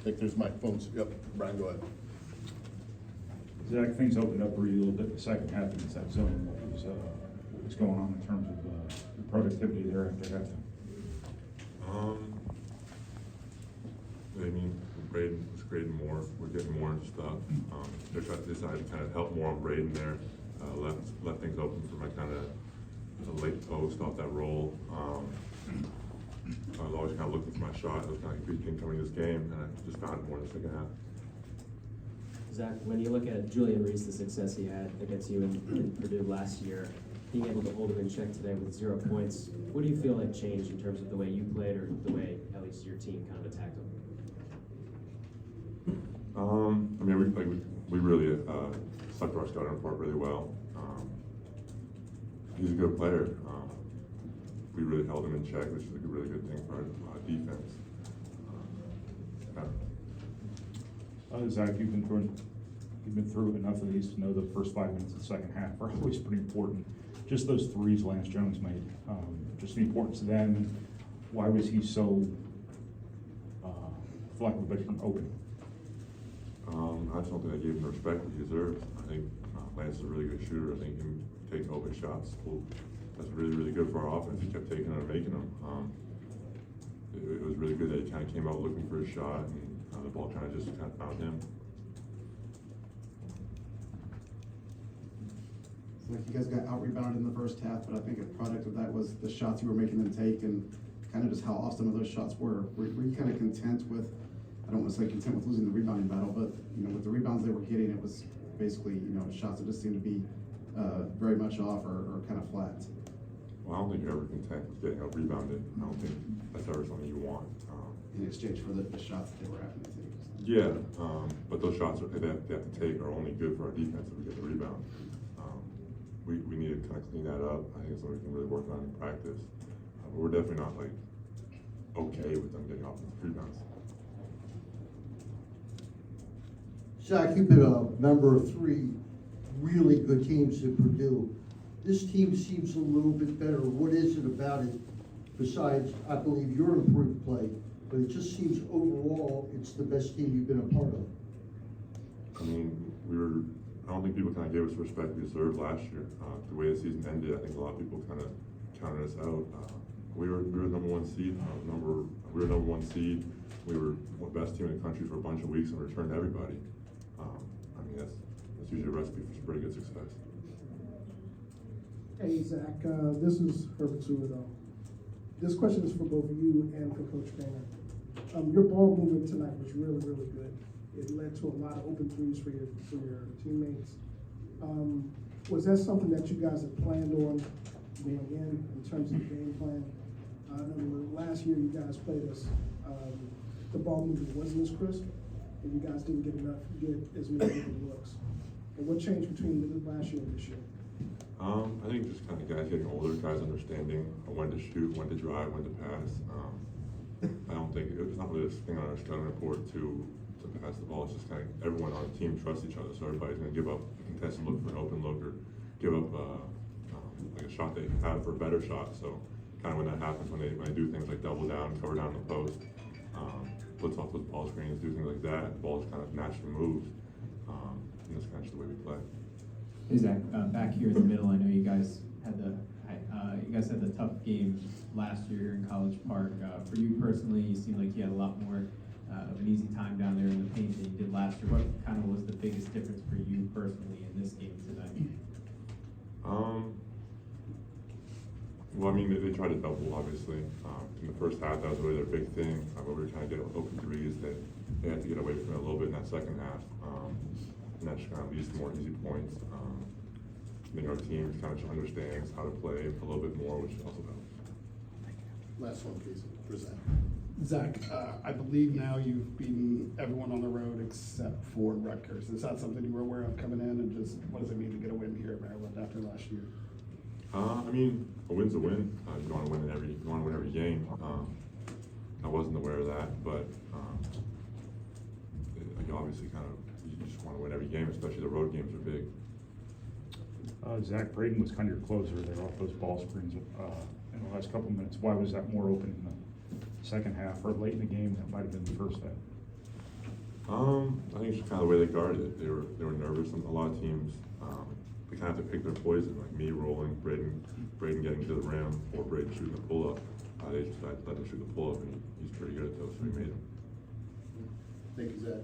think there's microphones. Yep, Brian, go ahead. Zach, things opened up for you a little bit in the second half against that zone. What was going on in terms of the productivity there after halftime? I mean, Braden was grading more. We're getting more into stuff. They decided to kind of help more on Braden there. Left things open for my kind of late post off that roll. I was always kind of looking for my shot. It was kind of a good thing coming this game, and I just found it more in the second half. Zach, when you look at Julian Reeves, the success he had against you in Purdue last year, being able to hold him in check today with 0 points, what do you feel like changed in terms of the way you played or the way at least your team kind of attacked him? I mean, we really stuck to our scouting report really well. He's a good player. We really held him in check, which is a really good thing for our defense. Zach, you've been through enough of these to know the first 5 minutes of the second half are always pretty important. Just those threes Lance Jones made, just the importance of them, and why was he so, for lack of a better term, open? I just don't think I gave him the respect that he deserves. I think Lance is a really good shooter. I think him taking open shots, that's really, really good for our offense. He kept taking them and making them. It was really good that he kind of came out looking for a shot, and the ball kind of just kind of found him. It's like you guys got out-rebounded in the first half, but I think a product of that was the shots you were making them take and kind of just how awesome of those shots were. Were you kind of content with, I don't want to say content with losing the rebounding battle, but with the rebounds they were getting, it was basically, shots that just seemed to be very much off or kind of flat. Well, I don't think you're ever content with getting out rebounded. I don't think that's ever something you want. In exchange for the shots that they were having to take. Yeah, but those shots they have to take are only good for our defense if we get the rebound. We need to kind of clean that up. I think it's something we can really work on in practice. But we're definitely not okay with them getting offensive rebounds. Zach, you've been a member of 3 really good teams at Purdue. This team seems a little bit better. What is it about it besides, I believe, your improved play? But it just seems overall it's the best team you've been a part of. I mean, I don't think people kind of gave us the respect we deserved last year. The way the season ended, I think a lot of people kind of counted us out. We were the number 1 seed. We were number 1 seed. We were the best team in the country for a bunch of weeks and returned everybody. I mean, that's usually a recipe for some pretty good success. Hey, Zach, this is Herbert Suido. This question is for both you and for Coach Painter. Your ball movement tonight was really, really good. It led to a lot of open threes for your teammates. Was that something that you guys had planned on going in terms of the game plan? I know last year you guys played us, the ball movement wasn't as crisp, and you guys didn't get as many good looks. And what changed between last year and this year? I think just kind of guys getting older, guys understanding when to shoot, when to drive, when to pass. I don't think it's not really a thing on our scouting report to pass the ball. It's just kind of everyone on the team trusts each other, so everybody's going to give up a contested look for an open look or give up like a shot they have for a better shot. So kind of when that happens, when they do things like double down, cover down the post, blitz off those ball screens, do things like that, the ball just kind of naturally moves. And that's kind of just the way we play. Hey Zach, back here in the middle, I know you guys had the tough game last year in College Park. For you personally, you seemed like you had a lot more of an easy time down there in the paint than you did last year. What kind of was the biggest difference for you personally in this game tonight? Well, I mean, they tried to double, obviously. In the first half, that was really their big thing. But we were trying to get open threes. They had to get away from it a little bit in that second half. And that just kind of leads to more easy points. I think our team kind of understands how to play a little bit more, which also helps. Last one, please. Present. Zach, I believe now you've beaten everyone on the road except for Rutgers. Is that something you were aware of coming in, and just what does it mean to get a win here at Maryland after last year? I mean, a win's a win. You want to win every game. I wasn't aware of that, but obviously, you just want to win every game, especially the road games are big. Zach, Braden was kind of your closer there off those ball screens in the last couple of minutes. Why was that more open in the second half or late in the game than it might have been the first half? I think it's just kind of the way they guarded it. They were nervous. A lot of teams, they kind of have to pick their poison, like me rolling, Braden getting to the rim, or Braden shooting a pull-up. They just let him shoot the pull-up, and he's pretty good at those, so he made them. Thank you, Zach.